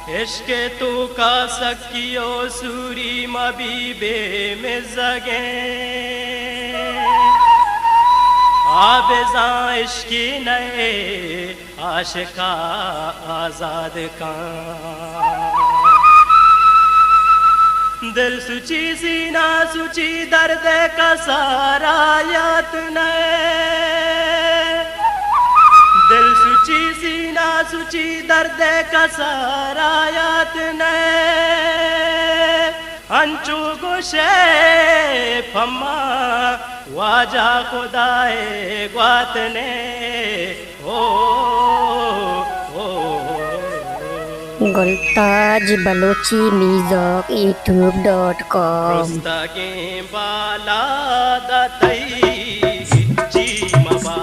इश्क तू का सकियो सूरी मबीबे में जगे आबेजा इश्की नए आशिका आजाद का दिल सुची सीना सुची दर्द का सारा याद दिल सुची सीना सुची दर्द का सारा याद अंचू गुशे फम्मा वाजा खुदाए ग्वात ने ओ गुलताज बलोची म्यूजिक youtube.com रुस्तगे बाला दतई जी मबा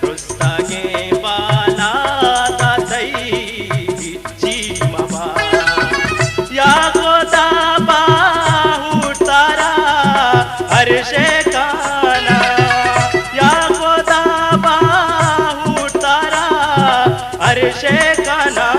रुस्तगे बाला दतई जी मबा या खुदा बाहू तारा अरशे काना या खुदा बाहू तारा अरशे काना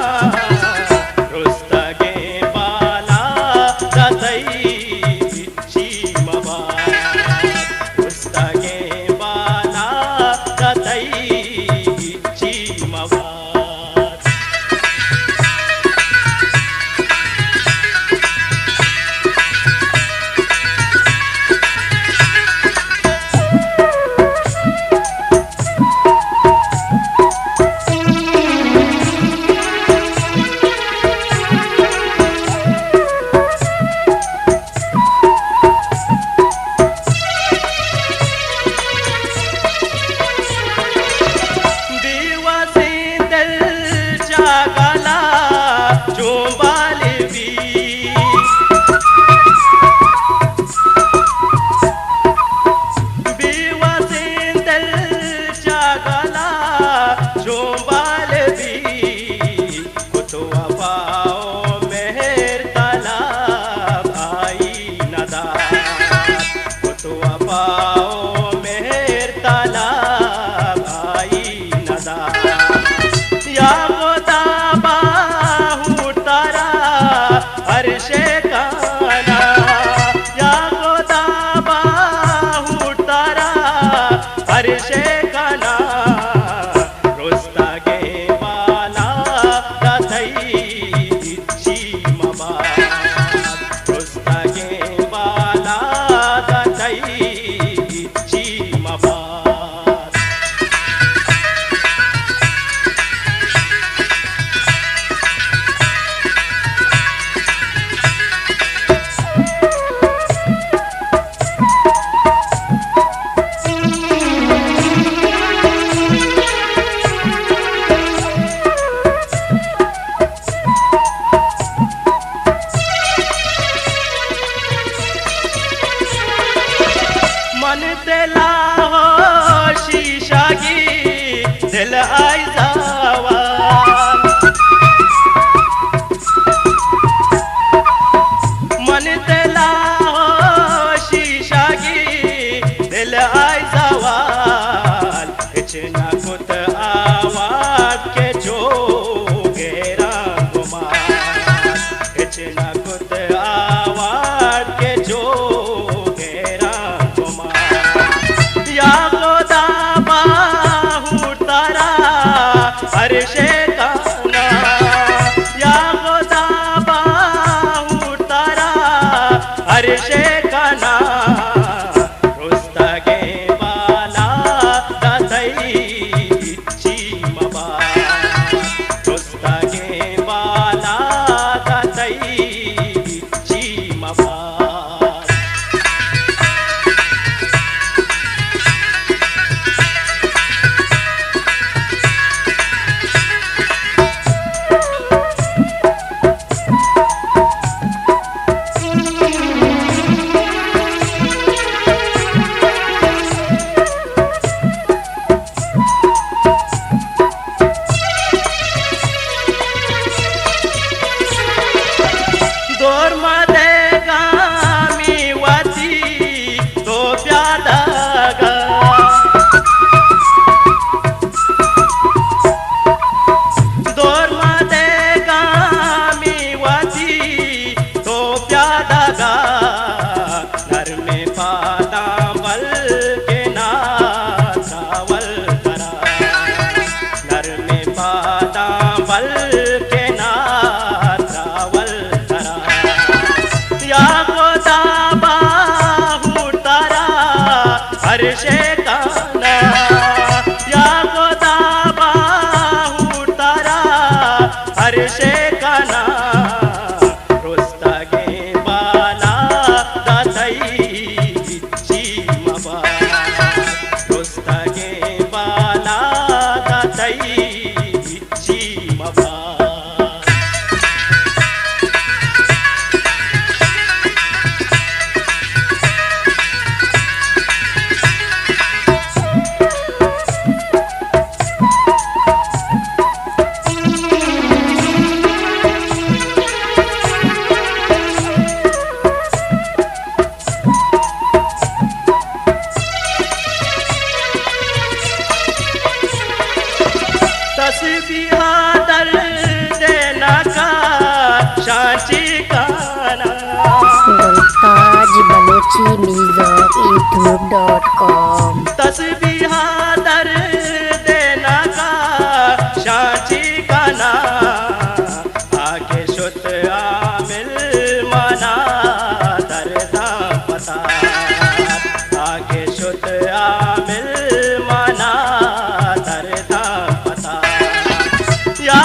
बल के नावल धरा या खुदा बाहू तारा हर्षे काना या खुदा बाहू तारा हर्षे काना रुस्तगे बाला दातई बिच्ची मबा रुस्तगे बाला दातई बिच्ची मबा तस्बीहा दर देना का शांति काना मुमताज बलोची म्यूजिक youtube.com तस्बीहा दर देना का शांति काना आगे शुद्ध आमिल मना दरदा पता आगे शुद्ध आमिल मना दरदा पता या